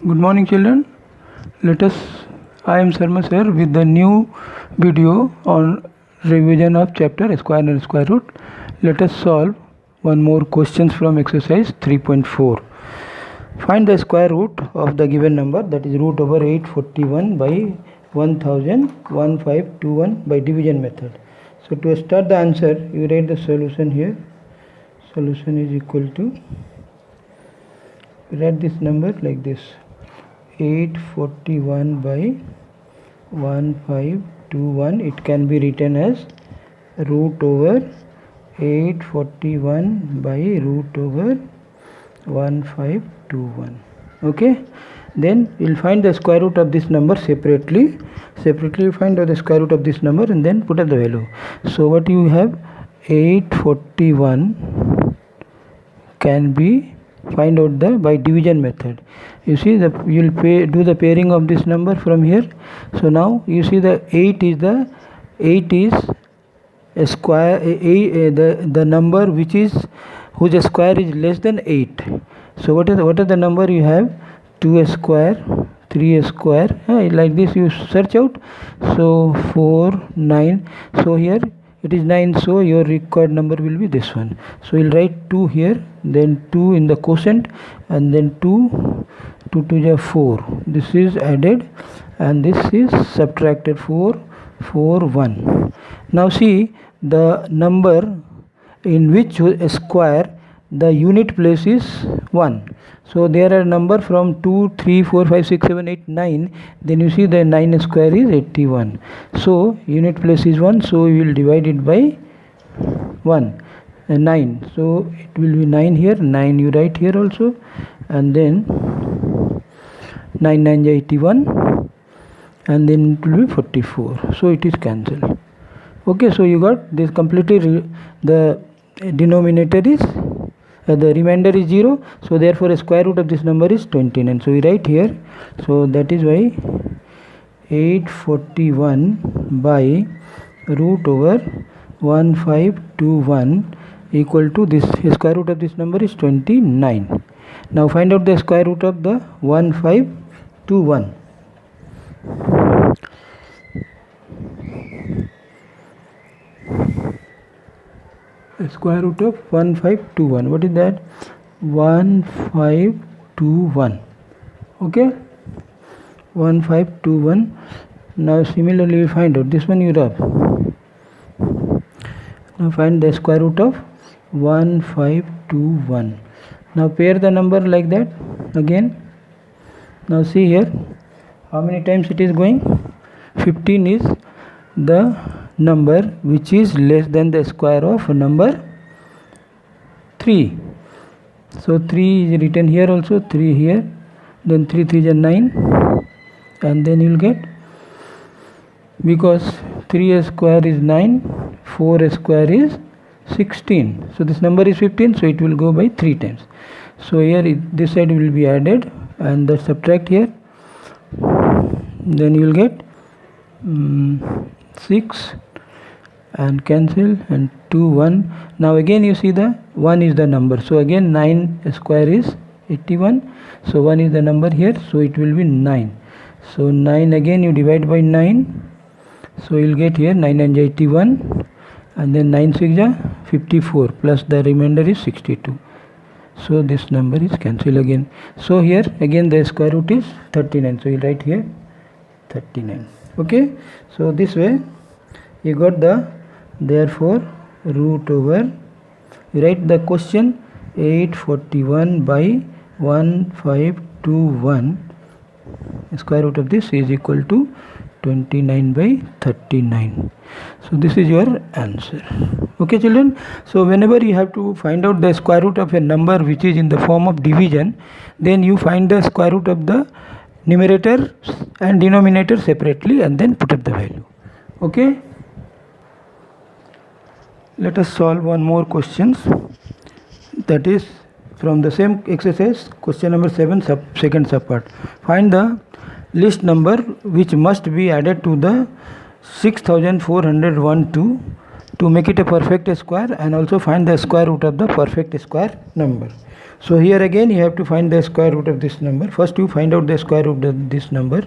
Good morning, children. I am Sarma sir with the new video on revision of chapter square and square root. Let us solve one more questions from exercise 3.4. Find the square root of the given number, that is root over 841 by 1521 by division method. So to start the answer, you write the solution here. Solution is equal to, write this number like this: 841 by 1521. It can be written as root over 841 by root over 1521. Okay, then we'll find the square root of this number separately. You find out the square root of this number and then put up the value. So what you have, 841 can be find out the by division method. You see, you'll do the pairing of this number from here. So now you see the 8 is a square, the number whose square is less than 8. So what is the number you have? 2 square, 3 square, like this you search out. So 4, 9. So here it is 9, so your required number will be this one. So we'll write 2 here, then 2 in the quotient, and then 2 to the 4. This is added and this is subtracted. 4, 4, 1. Now see the number in which square the unit place is 1. So there are number from 2, 3, 4, 5, 6, 7, 8, 9. Then you see the 9 square is 81. So unit place is 1. So we will divide it by 1 and 9. So it will be 9 here. 9 you write here also. And then 9 9 is 81. And then it will be 44. So it is cancelled. Okay, so you got this completely. The denominator is the remainder is 0, so therefore a square root of this number is 29. So we write here. So that is why 841 by root over 1521 equal to this square root of this number is 29. Now find out the square root of the 1521. Square root of 1521. What is that? 1521. Okay, 1521. Now similarly we find out this one. You rub. Now find the square root of 1521. Now pair the number like that again. Now see here how many times it is going. 15 is the number which is less than the square of number 3. So 3 is written here also, 3 here, then 3 3 is 9, and then you will get, because 3 square is 9, 4 square is 16. So this number is 15, so it will go by 3 times. So here this side will be added and the subtract here, then you will get 6 and cancel, and 2 1. Now again you see the 1 is the number, so again 9 square is 81. So 1 is the number here, so it will be 9. So 9 again you divide by 9, so you will get here 9 9 is 81, and then 9 6 is 54, plus the remainder is 62. So this number is cancelled again. So here again the square root is 39, so you write here 39. Okay, so this way you got the, therefore root over, you write the question 841 by 1521, square root of this is equal to 29 by 39. So this is your answer. Okay children, so whenever you have to find out the square root of a number which is in the form of division, then you find the square root of the numerator and denominator separately and then put up the value. Okay, let us solve one more questions, that is from the same exercise, question number 7, second subpart. Find the list number which must be added to the 6401 to to make it a perfect square, and also find the square root of the perfect square number. So here again you have to find the square root of this number. First you find out the square root of this number.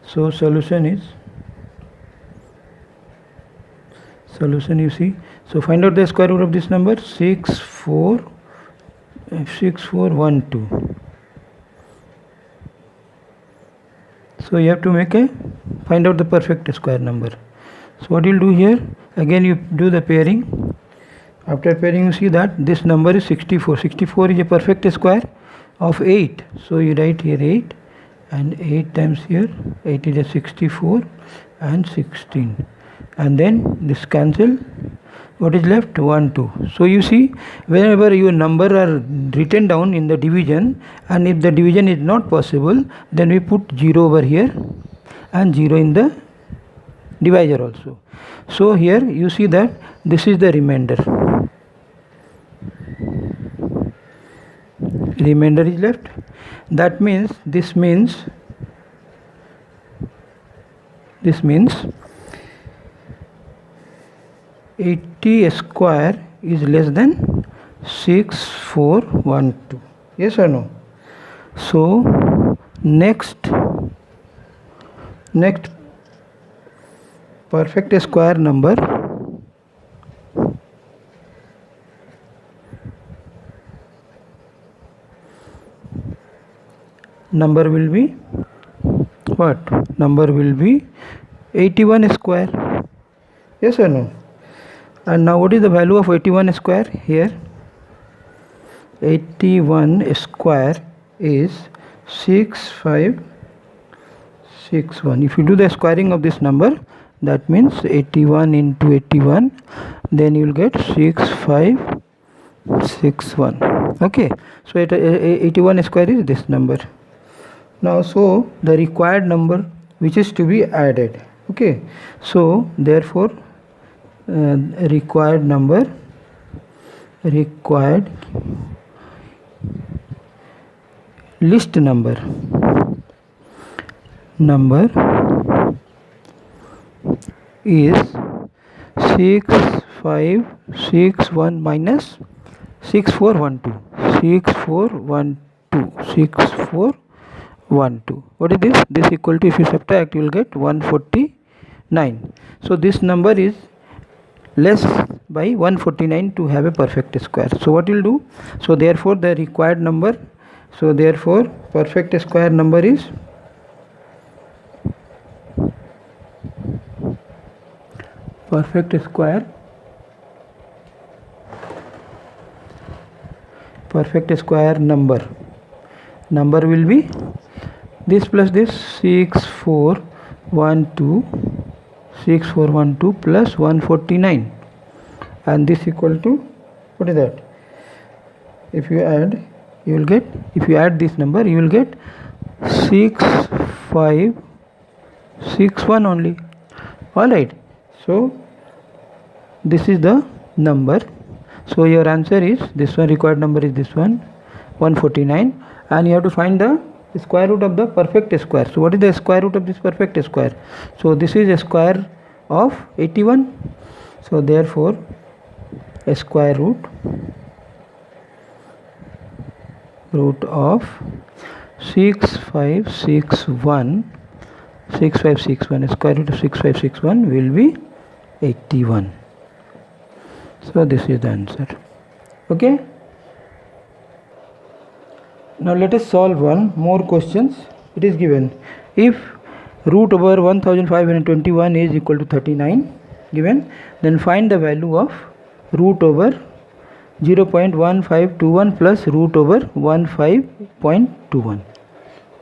So solution you see, so find out the square root of this number, 6412. So you have to find out the perfect square number. So what you'll do here, again you do the pairing. After pairing you see that this number is 64. 64 is a perfect square of 8. So you write here 8, and 8 times here, 8 is a 64 and 16. And then this cancel. What is left? 1, 2. So you see, whenever your number are written down in the division, and if the division is not possible, then we put 0 over here and 0 in the divisor also. So here you see that this is the remainder. Remainder is left. That means this means 80 square is less than 6412. Yes or no? So next perfect square number will be what? Number will be 81 square. Yes or no? And now what is the value of 81 square here? 81 square is 6561. If you do the squaring of this number, that means 81 into 81, then you will get 6561. Okay, so 81 square is this number. Now so the required number which is to be added. Okay, so therefore required list number is 6561 minus 6412. 6412. What is this? This equal to, if you subtract, you will get 149. So this number is less by 149 to have a perfect square. So what you will do? So therefore the required number, so therefore perfect square number is perfect square number will be this plus this, 6412 plus 149, and this equal to, what is that? If you add, you will get, if you add this number, you will get 6561 only. Alright, so this is the number. So your answer is this one. Required number is this one, 149, and you have to find the square root of the perfect square. So what is the square root of this perfect square? So this is a square of 81. So therefore a square root of 6561, square root of 6561 will be 81. So this is the answer. Okay, now let us solve one more questions. It is given, if root over 1521 is equal to 39 given, then find the value of root over 0.1521 plus root over 15.21.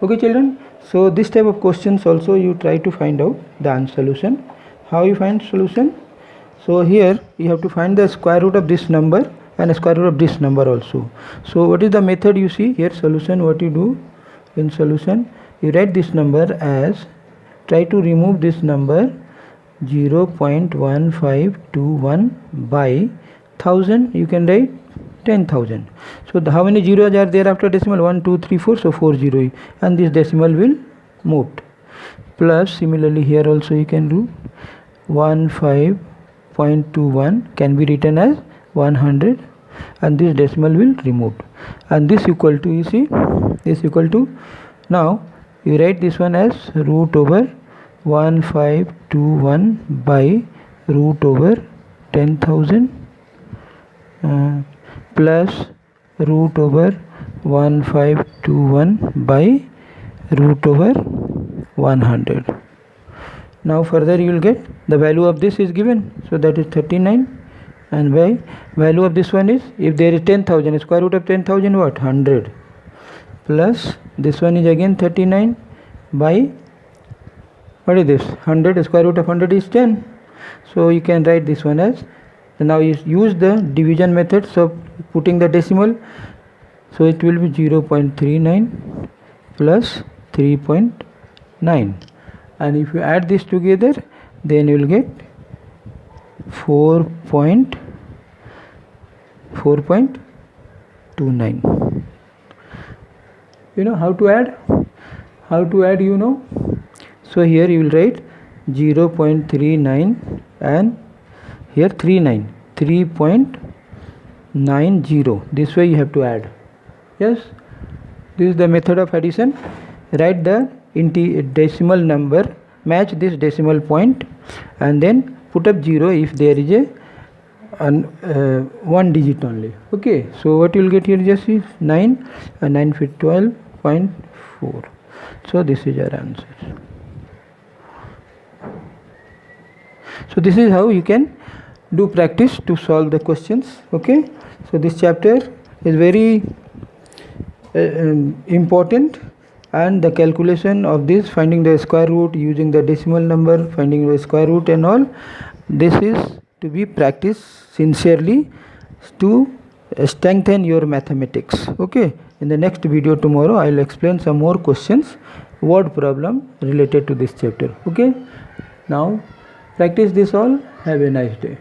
Okay children, so this type of questions also you try to find out the answer solution. How you find solution? So here you have to find the square root of this number and a square root of this number also. So what is the method? You see here solution, what you do in solution, you write this number as, try to remove this number 0.1521 by 1000, you can write 10,000. So how many zeros are there after decimal? 1 2 3 4, so 4 0, and this decimal will move. Plus similarly here also you can do 15.21 0.21 can be written as 100, and this decimal will removed, and this equal to, you see, this equal to, now you write this one as root over 1521 by root over 10,000 plus root over 1521 by root over 100. Now further you will get the value of this is given, so that is 39, and by value of this one is, if there is 10,000, square root of 10,000 what, 100, plus this one is again 39 by, what is this, 100, square root of 100 is 10. So you can write this one as, now you use the division method, so putting the decimal, so it will be 0.39 plus 3.9, and if you add this together, then you will get 4.29. You know how to add? You know? So here you will write 0.39 and here 3.90. This way you have to add. Yes, this is the method of addition. Write the decimal number, match this decimal point, and then put up 0 if there is a one digit only. Okay, so what you will get here just is 9, and 9 feet 12.4. So this is your answer. So this is how you can do practice to solve the questions. Okay, so this chapter is very important, and the calculation of this, finding the square root, using the decimal number, finding the square root and all, this is to be practiced sincerely to strengthen your mathematics. Okay, in the next video tomorrow I will explain some more questions, word problem related to this chapter. Okay, now practice this all. Have a nice day.